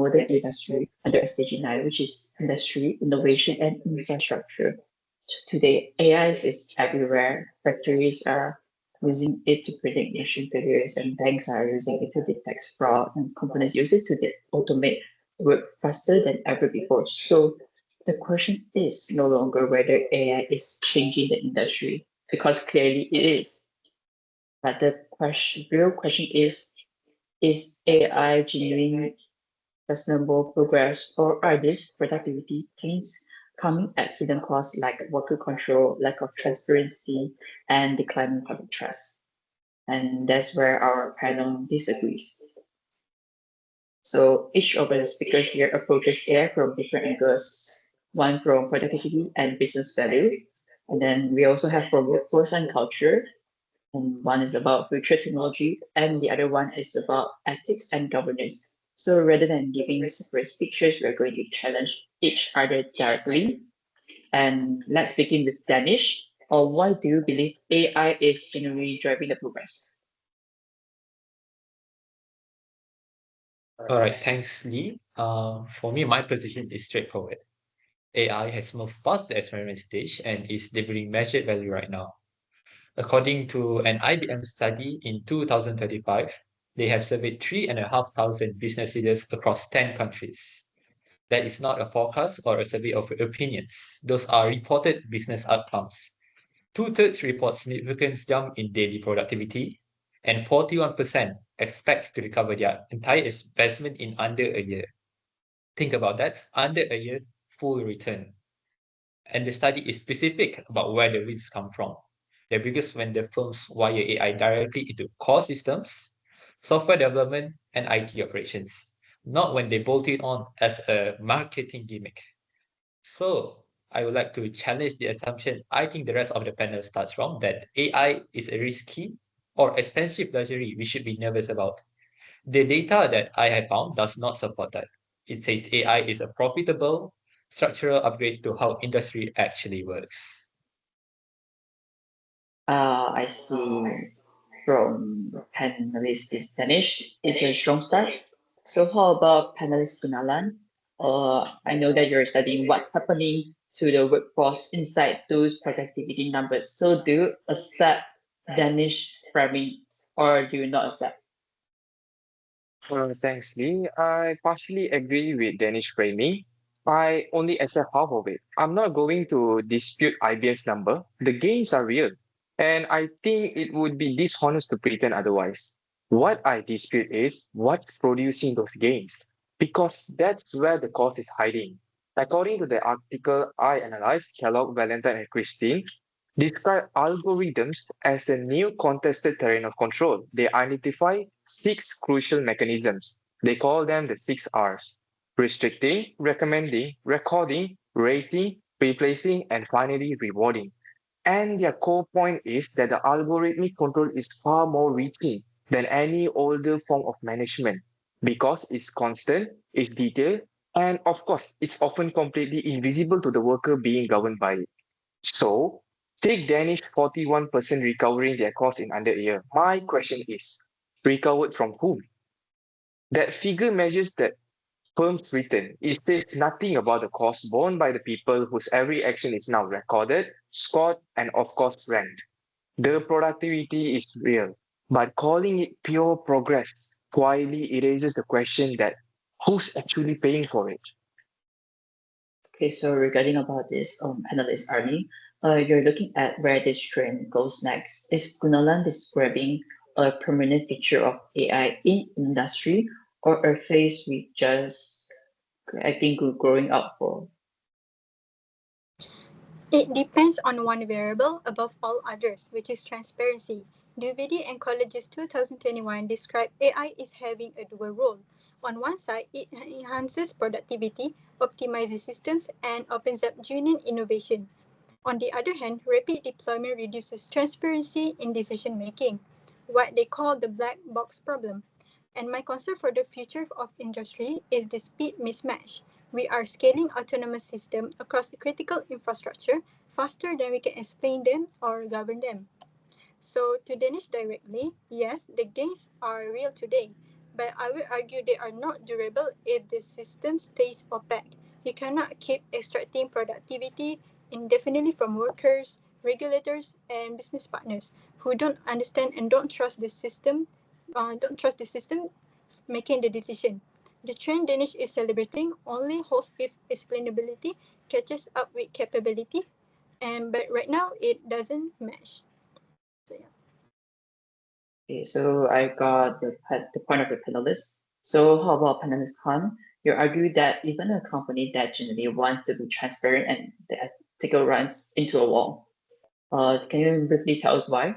modern industry under SDG9, which is industry, innovation, and infrastructure. Today, AI is everywhere. Factories are using it to predict machine failures, and banks are using it to detect fraud, and companies use it to automate work faster than ever before. So the question is no longer whether AI is changing the industry, because clearly it is. But the real question is AI genuine sustainable progress, or are these productivity gains coming at hidden costs like worker control, lack of transparency, and declining public trust? And that's where our panel disagrees. So each of the speakers here approaches AI from different angles, one from productivity and business value, and then we also have from workforce and culture, and one is about future technology, and the other one is about ethics and governance. So rather than giving separate speeches, we're going to challenge each other directly. And let's begin with Danish. Or why do you believe AI is genuinely driving the progress? All right, thanks, Lee. For me, my position is straightforward. AI has moved past the experiment stage and is delivering measured value right now. According to an IBM study in 2035, they have surveyed 3,500 business leaders across 10 countries. That is not a forecast or a survey of opinions. Those are reported business outcomes. Two-thirds report significant jump in daily productivity, and 41% expect to recover their entire investment in under a year. Think about that, under a year, full return. And the study is specific about where the risks come from. The biggest when the firms wire AI directly into core systems, software development, and IT operations, not when they bolt it on as a marketing gimmick. So I would like to challenge the assumption I think the rest of the panel starts from, that AI is a risky or expensive luxury we should be nervous about. The data that I have found does not support that. It says AI is a profitable structural upgrade to how industry actually works. I see from panelist is Danish. It's a strong start. So how about panelist Gunalan? I know that you're studying what's happening to the workforce inside those productivity numbers. So do you accept Danish framing or do you not accept? Thanks, Lee. I partially agree with Danish framing. I only accept half of it. I'm not going to dispute IBM's number. The gains are real. And I think it would be dishonest to pretend otherwise. What I dispute is what's producing those gains, because that's where the cost is hiding. According to the article I analyzed, Kellogg, Valentine, and Christine describe algorithms as a new contested terrain of control. They identify six crucial mechanisms. They call them the six R's: restricting, recommending, recording, rating, replacing, and finally rewarding. And their core point is that the algorithmic control is far more reaching than any older form of management because it's constant, it's detailed, and of course, it's often completely invisible to the worker being governed by it. So, take Danish 41% recovering their cost in under a year. My question is, recovered from whom? That figure measures that firm's return. It says nothing about the cost borne by the people whose every action is now recorded, scored, and of course ranked. The productivity is real, but calling it pure progress quietly erases the question that who's actually paying for it? Okay, so regarding about this analyst Arnie, you're looking at where this trend goes next. Is Gunalan describing a permanent feature of AI in industry or a phase we just, I think, we're growing up for? It depends on one variable above all others, which is transparency. Duvidi and College's 2021 described AI is having a dual role. On one side, it enhances productivity, optimizes systems, and opens up genuine innovation. On the other hand, rapid deployment reduces transparency in decision making, what they call the black box problem. And my concern for the future of industry is the speed mismatch. We are scaling autonomous systems across critical infrastructure faster than we can explain them or govern them. So to Danish directly, yes, the gains are real today, but I will argue they are not durable if the system stays opaque. You cannot keep extracting productivity indefinitely from workers, regulators, and business partners who don't understand and don't trust the system. Making the decision. The trend Danish is celebrating only holds if explainability catches up with capability, but right now it doesn't match. So yeah. Okay, so I got the point of the panelists. So how about panelist Khan? You argue that even a company that generally wants to be transparent and the ethical runs into a wall. Can you briefly tell us why?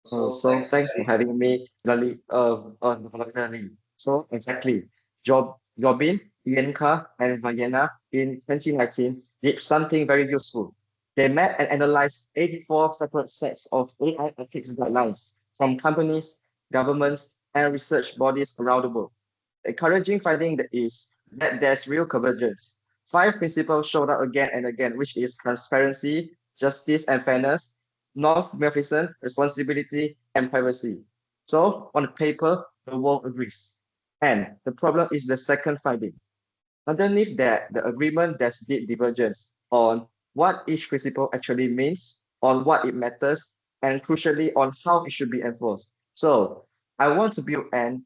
So thanks for having me, Lali, Lali. So exactly, Jobin, Ianka, and Vienna in 2019 did something very useful. They mapped and analyzed 84 separate sets of AI ethics guidelines from companies, governments, and research bodies around the world. Encouraging finding that is that there's real convergence. Five principles showed up again and again, which is transparency, justice and fairness, non-maleficent, responsibility, and privacy. So on paper, the world agrees. And the problem is the second finding. Underneath that, the agreement there's deep divergence on what each principle actually means, on what it matters, and crucially on how it should be enforced. So I want to build an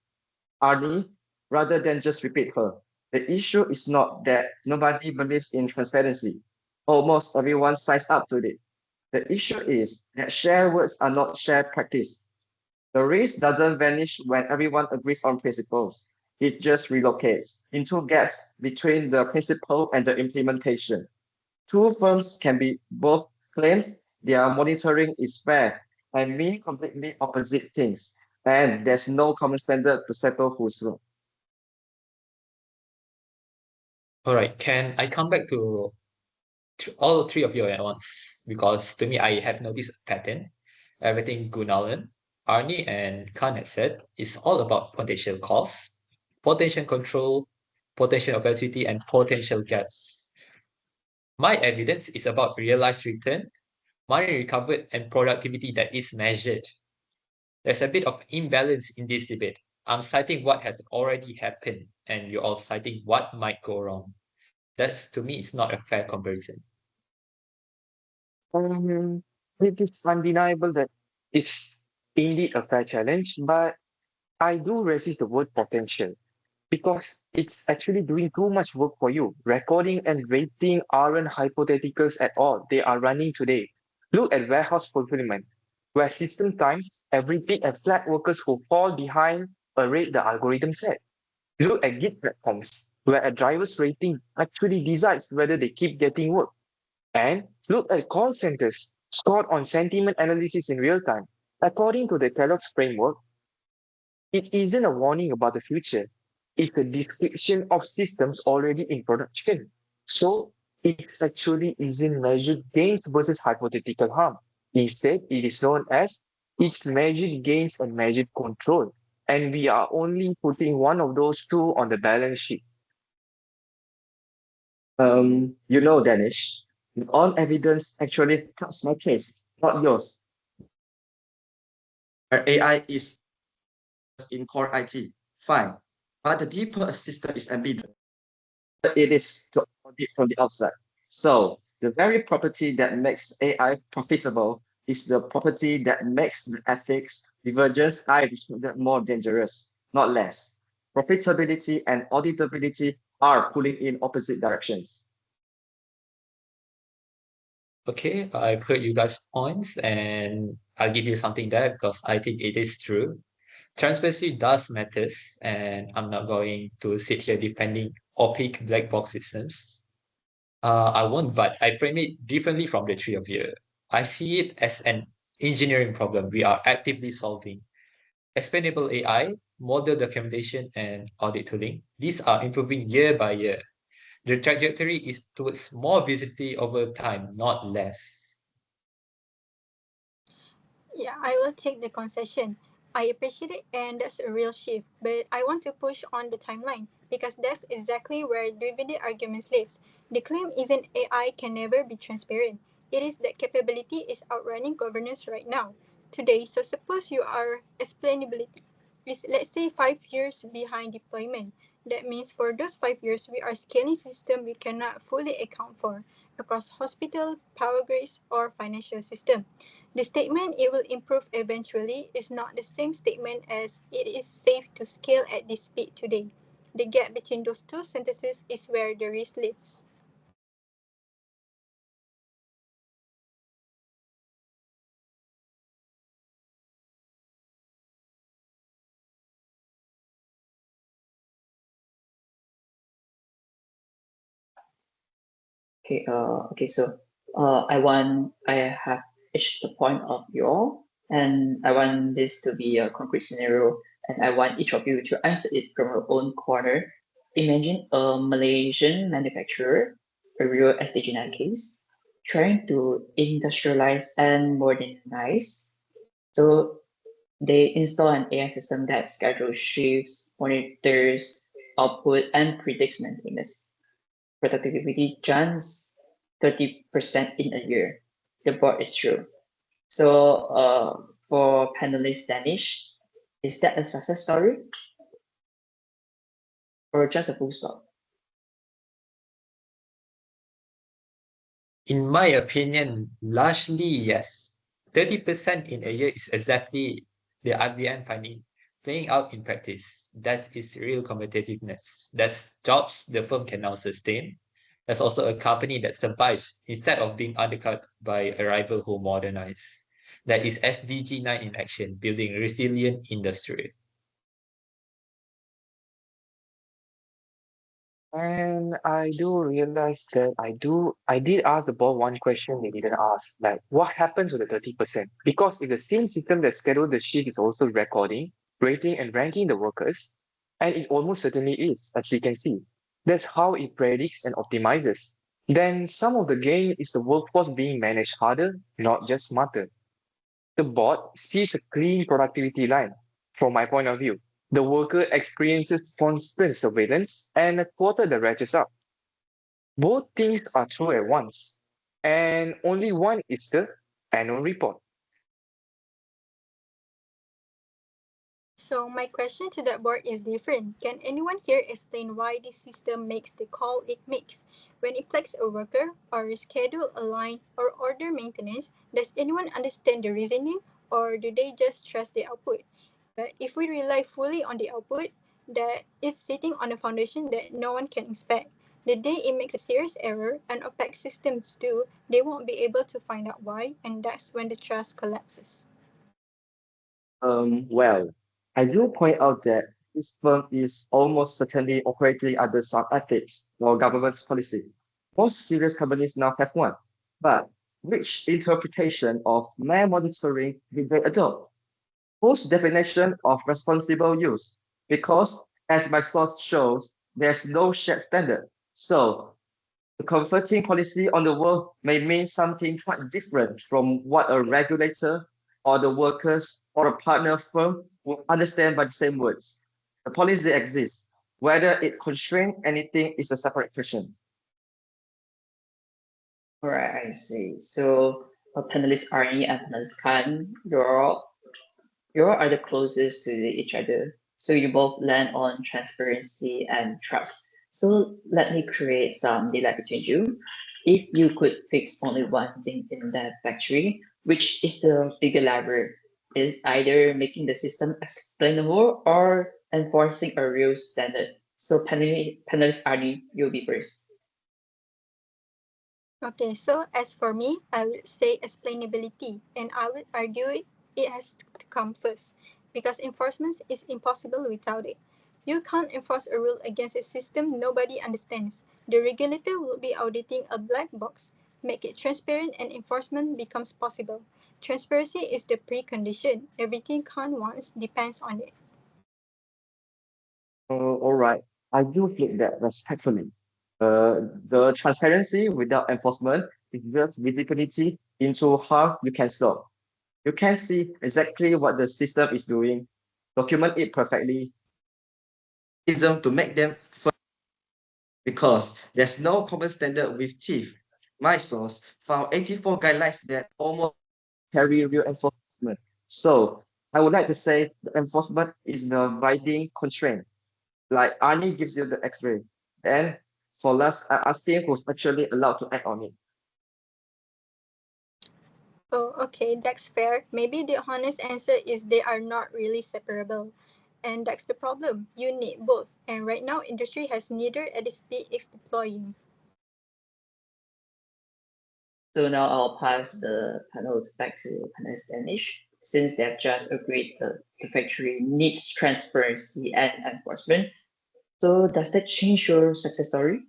ARNI rather than just repeat her. The issue is not that nobody believes in transparency. Almost everyone signs up to it. The issue is that shared words are not shared practice. The risk doesn't vanish when everyone agrees on principles. It just relocates into gaps between the principle and the implementation. Two firms can be both claims their monitoring is fair and mean completely opposite things, and there's no common standard to settle who's wrong. All right, can I come back to all three of you at once? Because to me, I have noticed a pattern. Everything Gunalan, Arnie, and Khan had said is all about potential costs, potential control, potential opacity, and potential gaps. My evidence is about realized return, money recovered, and productivity that is measured. There's a bit of imbalance in this debate. I'm citing what has already happened, and you're all citing what might go wrong. That's, to me, it's not a fair comparison. Um, it is undeniable that it's indeed a fair challenge, but I do resist the word potential because it's actually doing too much work for you. Recording and rating aren't hypotheticals at all. They are running today. Look at warehouse fulfillment, where system times every big and flat workers who fall behind a rate the algorithm set. Look at gig platforms, where a driver's rating actually decides whether they keep getting work. And look at call centers scored on sentiment analysis in real time. According to the Kellogg's framework, it isn't a warning about the future. It's a description of systems already in production. So it actually isn't measured gains versus hypothetical harm. Instead, it is known as its measured gains and measured control. And we are only putting one of those two on the balance sheet. Danish, all evidence actually cuts my case, not yours. Our AI is in core IT, fine, but the deeper a system is embedded, it is to audit from the outside. So the very property that makes AI profitable is the property that makes the ethics divergence I described more dangerous, not less. Profitability and auditability are pulling in opposite directions. Okay, I've heard you guys' points, and I'll give you something there because I think it is true. Transparency does matters, and I'm not going to sit here defending opaque black box systems. I won't, but I frame it differently from the three of you. I see it as an engineering problem we are actively solving. Explainable AI, model documentation, and audit tooling, these are improving year by year. The trajectory is towards more visibility over time, not less. Yeah, I will take the concession. I appreciate it, and that's a real shift. But I want to push on the timeline because that's exactly where divided arguments lives. The claim isn't AI can never be transparent. It is that capability is outrunning governance right now, today. So suppose you are explainability. is, let's say, 5 years behind deployment. That means for those 5 years, we are scaling system we cannot fully account for across hospital, power grids, or financial system. The statement it will improve eventually is not the same statement as it is safe to scale at this speed today. The gap between those two sentences is where the risk lives. Okay, so I have each the point of view, and I want this to be a concrete scenario, and I want each of you to answer it from your own corner. Imagine a Malaysian manufacturer, a real SDG9 case, trying to industrialize and modernize. So they install an AI system that schedules shifts, monitors output, and predicts maintenance. Productivity jumps 30% in a year. The board is true. So for panelist Danish, is that a success story or just a full stop? In my opinion, largely yes. 30% in a year is exactly the IBM finding playing out in practice. That is real competitiveness. That's jobs the firm can now sustain. That's also a company that survives instead of being undercut by a rival who modernize. That is SDG9 in action, building a resilient industry. And I do realize that I did ask the board one question they didn't ask, like what happens to the 30%? Because if the same system that scheduled the shift is also recording, rating, and ranking the workers, and it almost certainly is, as we can see, that's how it predicts and optimizes. Then some of the gain is the workforce being managed harder, not just smarter. The bot sees a clean productivity line. From my point of view, the worker experiences constant surveillance and a quota that ratchets up. Both things are true at once, and only one is the annual report. So my question to that board is different. Can anyone here explain why this system makes the call it makes? When it flags a worker, or reschedule a line, or order maintenance, does anyone understand the reasoning, or do they just trust the output? But if we rely fully on the output, that is sitting on a foundation that no one can inspect. The day it makes a serious error, and opaque systems do, they won't be able to find out why, and that's when the trust collapses. Well, I do point out that this firm is almost certainly operating under some ethics or governance policy. Most serious companies now have one. But which interpretation of mere monitoring did they adopt? Whose definition of responsible use? Because, as my source shows, there's no shared standard. So, the comforting policy on the world may mean something quite different from what a regulator or the workers or a partner firm will understand by the same words. The policy exists. Whether it constrains anything is a separate question. Alright, I see. So panelist Arnie and panelist Khan, you all are the closest to each other. So you both land on transparency and trust. So let me create some daylight between you. If you could fix only one thing in that factory, which is the bigger lever, is either making the system explainable or enforcing a real standard. So panelist Arnie, you'll be first. Okay, so as for me, I would say explainability, and I would argue it has to come first, because enforcement is impossible without it. You can't enforce a rule against a system nobody understands. The regulator will be auditing a black box. Make it transparent and enforcement becomes possible. Transparency is the precondition. Everything Khan wants depends on it. All right, I do flip that respectfully. The transparency without enforcement is just visibility into how you can stop. You can see exactly what the system is doing, document it perfectly, ism to make them because there's no common standard with TIFF. My source found 84 guidelines that almost carry real enforcement. So I would like to say the enforcement is the binding constraint. Like ARNI gives you the X-ray. And for last, I'm asking who's actually allowed to act on it. Oh, okay, that's fair. Maybe the honest answer is they are not really separable. And that's the problem. You need both. And right now, industry has neither at the speed it's deploying. So now I'll pass the panel back to panelist Danish, since they've just agreed the factory needs transparency and enforcement. So does that change your success story?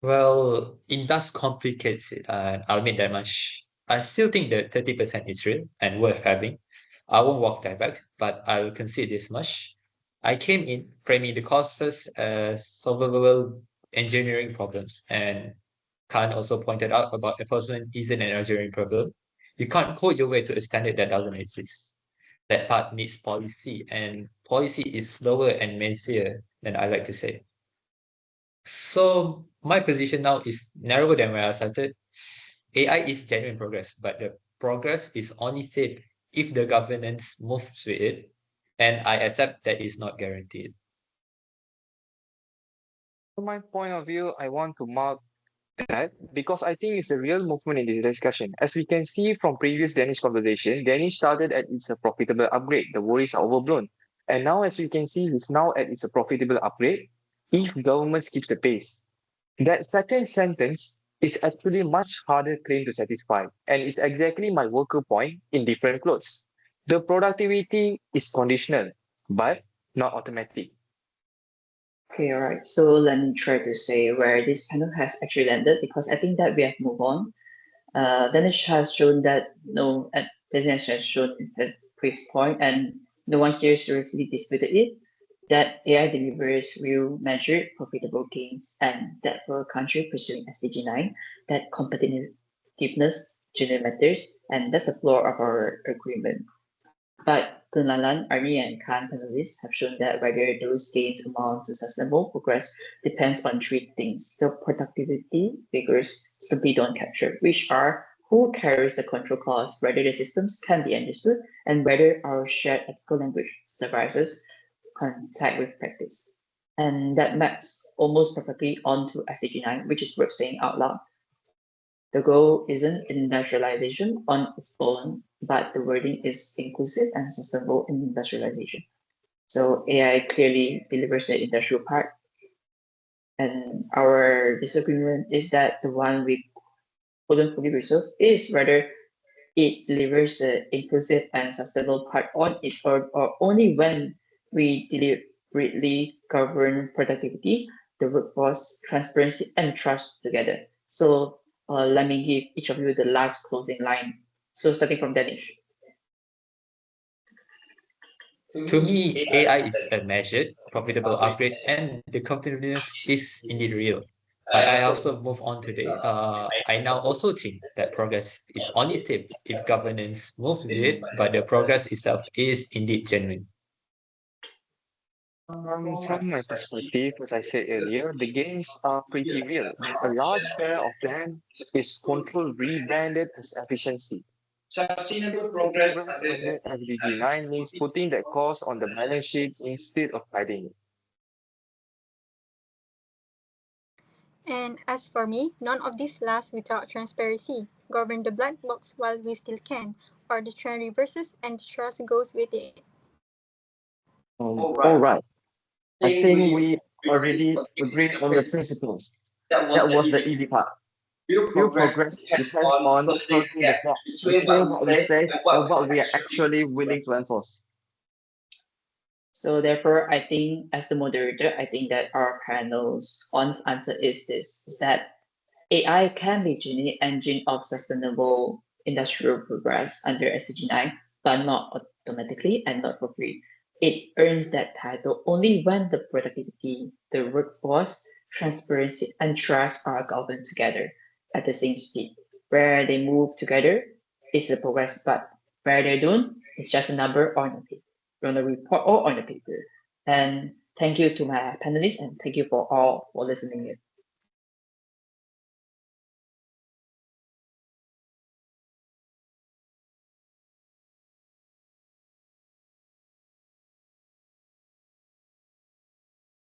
Well, it does complicates it, and I'll admit that much. I still think that 30% is real and worth having. I won't walk that back, but I'll concede this much. I came in framing the causes as solvable engineering problems, and Khan also pointed out about enforcement isn't an engineering problem. You can't code your way to a standard that doesn't exist. That part needs policy, and policy is slower and messier than I like to say. So my position now is narrower than where I started. AI is genuine progress, but the progress is only safe if the governance moves with it, and I accept that is not guaranteed. From my point of view, I want to mark that because I think it's a real movement in this discussion. As we can see from previous Danish conversation, Danish started at its a profitable upgrade. The worries are overblown. And now, as we can see, it's now at its a profitable upgrade if governments keep the pace. That second sentence is actually much harder claim to satisfy, and it's exactly my worker point in different clothes. The productivity is conditional, but not automatic. Okay, all right. So let me try to say where this panel has actually landed, because I think that we have moved on. Danish has shown that no, Danish has shown at previous point, and no one here seriously disputed it, that AI delivers real measured profitable gains, and that for a country pursuing SDG 9, that competitiveness generally matters, and that's the floor of our agreement. But GUNALAN, ARNI, and Khan panelists have shown that whether those gains amount to sustainable progress depends on three things. The productivity figures simply don't capture, which are who carries the control cost, whether the systems can be understood, and whether our shared ethical language suffices contact with practice. And that maps almost perfectly onto SDG 9, which is worth saying out loud. The goal isn't industrialization on its own, but the wording is inclusive and sustainable in industrialization. So AI clearly delivers the industrial part. And our disagreement is that the one we couldn't fully resolve is whether it delivers the inclusive and sustainable part on its own, or only when we deliberately govern productivity, the workforce, transparency, and trust together. So let me give each of you the last closing line. So starting from Danish. To me, AI is a measured, profitable upgrade, and the competitiveness is indeed real. But I also move on today. I now also think that progress is only safe if governance moves with it, but the progress itself is indeed genuine. From my perspective, as I said earlier, the gains are pretty real, but a large share of them is control rebranded as efficiency. Sustainable progress under SDG 9 means putting that cost on the balance sheet instead of hiding it. And as for me, none of this lasts without transparency. Govern the black box while we still can, or the trend reverses and the trust goes with it. All right. I think we already agreed on the principles. That was the easy part. Real progress depends on closing the gap between what we say and what we are actually willing to enforce. So therefore, I think as the moderator, I think that our panel's honest answer is this, is that AI can be genuine engine of sustainable industrial progress under SDG 9, but not automatically and not for free. It earns that title only when the productivity, the workforce, transparency, and trust are governed together at the same speed. Where they move together, it's a progress, but where they don't, it's just a number on a paper, on a report or on a paper. And thank you to my panelists, and thank you for all for listening in.